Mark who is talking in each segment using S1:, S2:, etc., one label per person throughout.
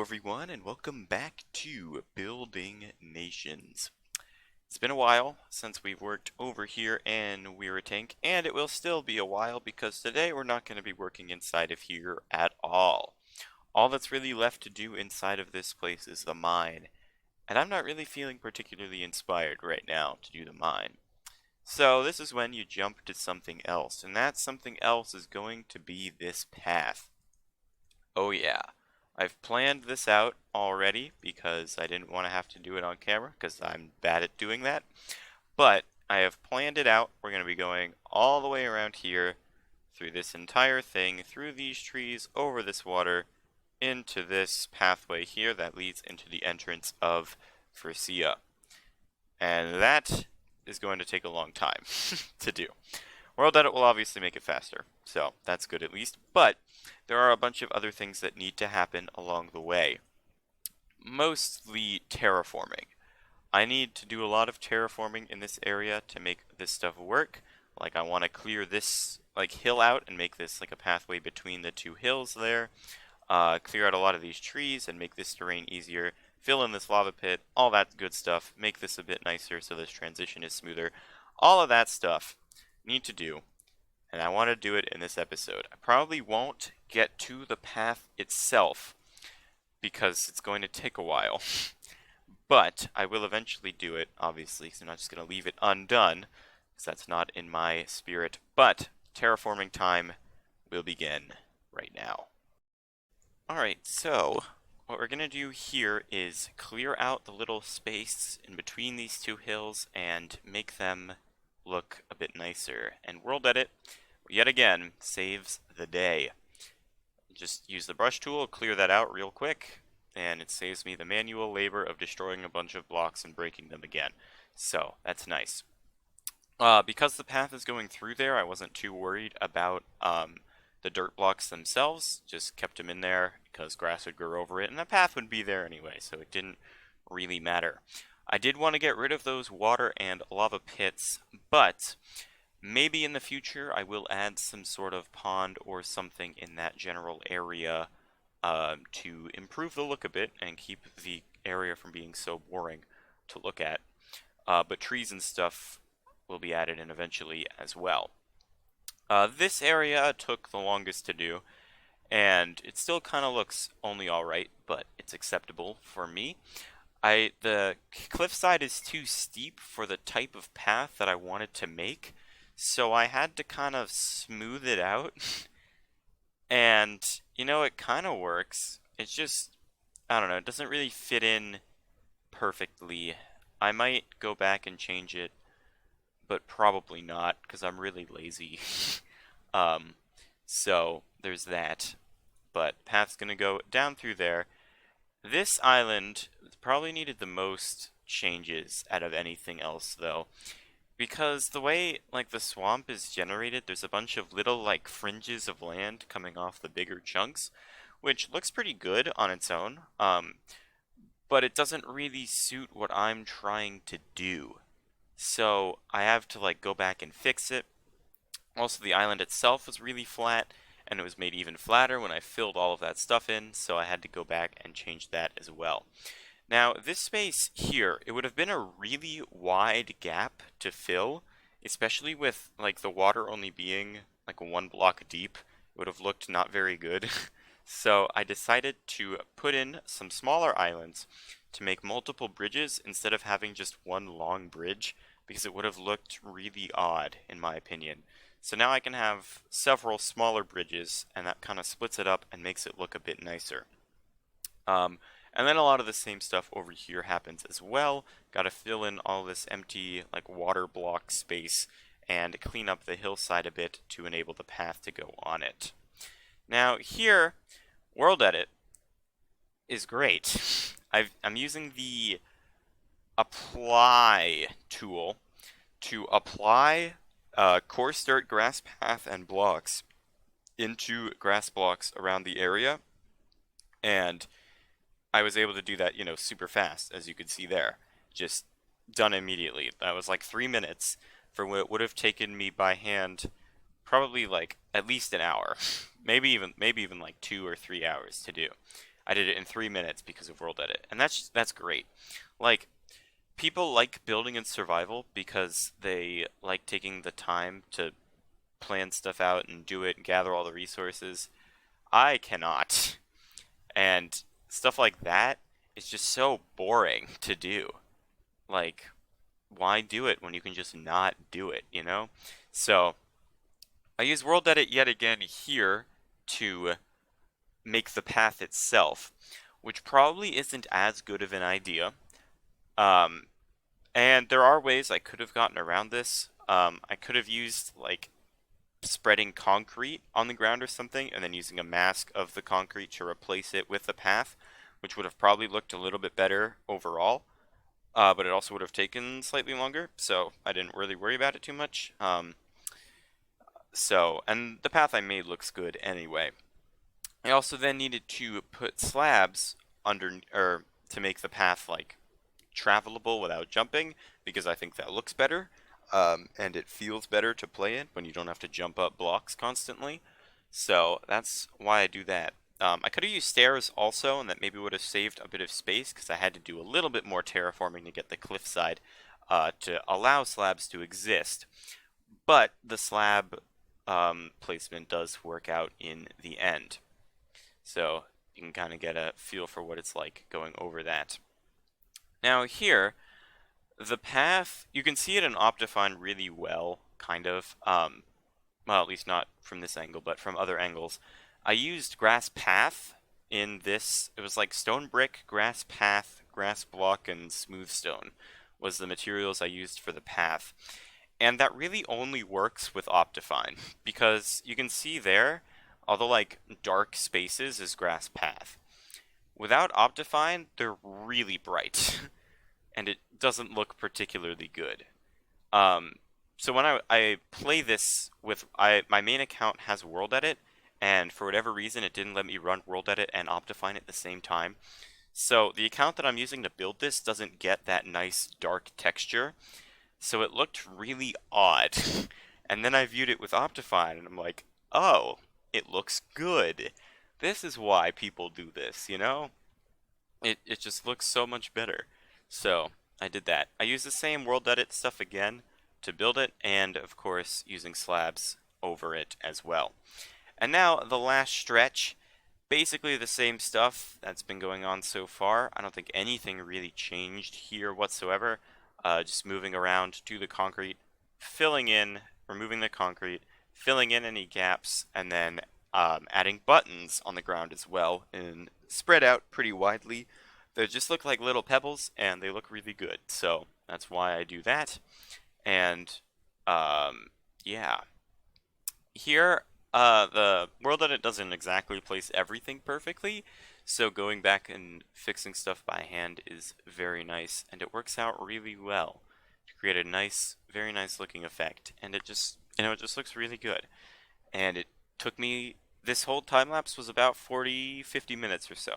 S1: everyone, and welcome back to Building Nations. It's been a while since we've worked over here in Weeratink, and it will still be a while because today we're not going to be working inside of here at all. All that's really left to do inside of this place is the mine, and I'm not really feeling particularly inspired right now to do the mine. So this is when you jump to something else, and that something else is going to be this path. Oh yeah, I've planned this out already because I didn't want to have to do it on camera because I'm bad at doing that. But I have planned it out. We're going to be going all the way around here through this entire thing, through these trees, over this water, into this pathway here that leads into the entrance of Frisia. And that is going to take a long time to do. WorldEdit will obviously make it faster, so that's good at least, but there are a bunch of other things that need to happen along the way. Mostly terraforming. I need to do a lot of terraforming in this area to make this stuff work. Like I want to clear this hill out and make this like a pathway between the two hills there. Clear out a lot of these trees and make this terrain easier. Fill in this lava pit, all that good stuff. Make this a bit nicer so this transition is smoother. All of that stuff need to do, and I want to do it in this episode. I probably won't get to the path itself because it's going to take a while, but I will eventually do it, obviously, so I'm not just going to leave it undone because that's not in my spirit. But terraforming time will begin right now. Alright, so what we're going to do here is clear out the little space in between these two hills and make them look a bit nicer. And WorldEdit, yet again, saves the day. Just use the brush tool, clear that out real quick, and it saves me the manual labor of destroying a bunch of blocks and breaking them again. So, that's nice. Because the path is going through there, I wasn't too worried about the dirt blocks themselves. Just kept them in there because grass would grow over it, and the path would be there anyway, so it didn't really matter. I did want to get rid of those water and lava pits, but maybe in the future I will add some sort of pond or something in that general area to improve the look a bit and keep the area from being so boring to look at. But trees and stuff will be added in eventually as well. This area took the longest to do, and it still kind of looks only alright, but it's acceptable for me. The cliffside is too steep for the type of path that I wanted to make, so I had to kind of smooth it out. And, it kind of works. It's just, I don't know, it doesn't really fit in perfectly. I might go back and change it, but probably not, because I'm really lazy. So, there's that. But path's gonna go down through there. This island probably needed the most changes out of anything else, though, because the way, the swamp is generated, there's a bunch of little, fringes of land coming off the bigger chunks, which looks pretty good on its own, but it doesn't really suit what I'm trying to do. So, I have to, go back and fix it. Also, the island itself was really flat, and it was made even flatter when I filled all of that stuff in, so I had to go back and change that as well. Now, this space here, it would have been a really wide gap to fill, especially with, the water only being, 1 block deep. It would have looked not very good. So I decided to put in some smaller islands to make multiple bridges instead of having just one long bridge, because it would have looked really odd, in my opinion. So now I can have several smaller bridges, and that kind of splits it up and makes it look a bit nicer. And then a lot of the same stuff over here happens as well. Gotta fill in all this empty, water block space and clean up the hillside a bit to enable the path to go on it. Now here, WorldEdit is great. I'm using the apply tool to apply coarse dirt, grass path, and blocks into grass blocks around the area, and I was able to do that, super fast, as you could see there. Just done immediately. That was 3 minutes for what would have taken me by hand probably at least an hour. maybe even 2 or 3 hours to do. I did it in 3 minutes because of WorldEdit, and that's great. Like, people like building in survival because they like taking the time to plan stuff out and do it and gather all the resources. I cannot. And stuff like that is just so boring to do. Like, why do it when you can just not do it, you know? So, I use WorldEdit yet again here to make the path itself, which probably isn't as good of an idea. Um, and there are ways I could have gotten around this. I could have used, like, spreading concrete on the ground or something, and then using a mask of the concrete to replace it with the path, which would have probably looked a little bit better overall. But it also would have taken slightly longer, so I didn't really worry about it too much. And the path I made looks good anyway. I also then needed to put slabs under, or to make the path like travelable without jumping, because I think that looks better, and it feels better to play it when you don't have to jump up blocks constantly. So that's why I do that. I could have used stairs also, and that maybe would have saved a bit of space, because I had to do a little bit more terraforming to get the cliffside to allow slabs to exist. But the slab placement does work out in the end. So you can kind of get a feel for what it's like going over that. Now here, the path, you can see it in Optifine really well, kind of. Well, at least not from this angle, but from other angles. I used grass path in this. It was like stone brick, grass path, grass block, and smooth stone was the materials I used for the path. And that really only works with Optifine, because you can see there, all the like dark spaces is grass path. Without Optifine, they're really bright, and it doesn't look particularly good. Um, so when I play this with my main account has WorldEdit, and for whatever reason it didn't let me run WorldEdit and Optifine at the same time. So the account that I'm using to build this doesn't get that nice dark texture, so it looked really odd. And then I viewed it with Optifine, and I'm like, oh, it looks good. This is why people do this, you know? It just looks so much better. So I did that. I used the same WorldEdit stuff again to build it, and of course using slabs over it as well. And now the last stretch, basically the same stuff that's been going on so far. I don't think anything really changed here whatsoever. Just moving around to the concrete, filling in, removing the concrete, filling in any gaps, and then adding buttons on the ground as well, and spread out pretty widely. They just look like little pebbles, and they look really good. So that's why I do that. And yeah, here the WorldEdit doesn't exactly place everything perfectly, so going back and fixing stuff by hand is very nice, and it works out really well to create a nice, very nice looking effect, and it just, it just looks really good. And it took me, this whole time lapse was about 40-50 minutes or so.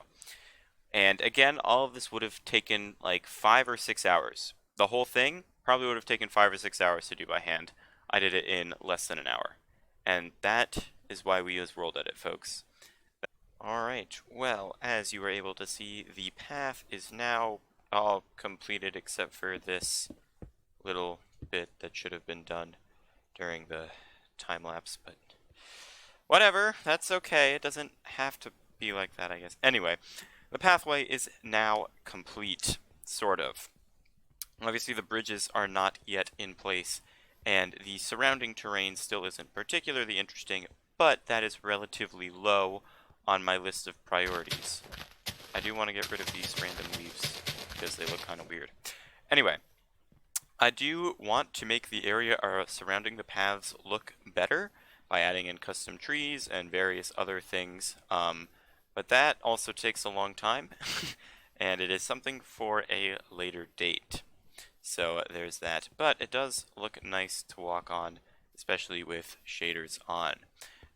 S1: And again, all of this would have taken like 5 or 6 hours. The whole thing probably would have taken 5 or 6 hours to do by hand. I did it in less than an hour. And that is why we use WorldEdit, folks. Alright, well, as you were able to see, the path is now all completed except for this little bit that should have been done during the time lapse, but whatever, that's okay. It doesn't have to be like that, I guess. Anyway, the pathway is now complete, sort of. Obviously, the bridges are not yet in place, and the surrounding terrain still isn't particularly interesting, but that is relatively low on my list of priorities. I do want to get rid of these random leaves, because they look kind of weird. Anyway, I do want to make the area surrounding the paths look better by adding in custom trees and various other things, but that also takes a long time, and it is something for a later date. So there's that, but it does look nice to walk on, especially with shaders on.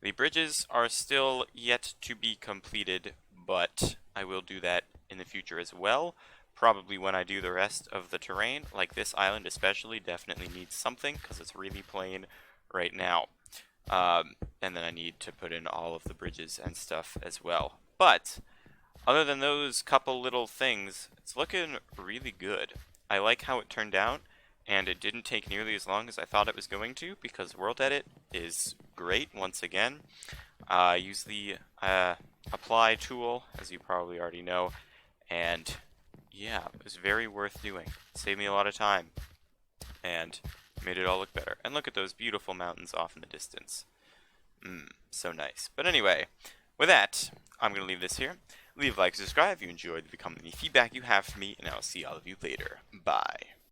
S1: The bridges are still yet to be completed, but I will do that in the future as well. Probably when I do the rest of the terrain, like this island especially, definitely needs something, because it's really plain right now. And then I need to put in all of the bridges and stuff as well. But other than those couple little things, it's looking really good. I like how it turned out, and it didn't take nearly as long as I thought it was going to, because WorldEdit is great once again. I use the apply tool, as you probably already know, and yeah, it was very worth doing. It saved me a lot of time, and made it all look better. And look at those beautiful mountains off in the distance. So nice. But anyway, with that, I'm going to leave this here. Leave a like, subscribe if you enjoyed the comment, any feedback you have for me, and I'll see all of you later. Bye.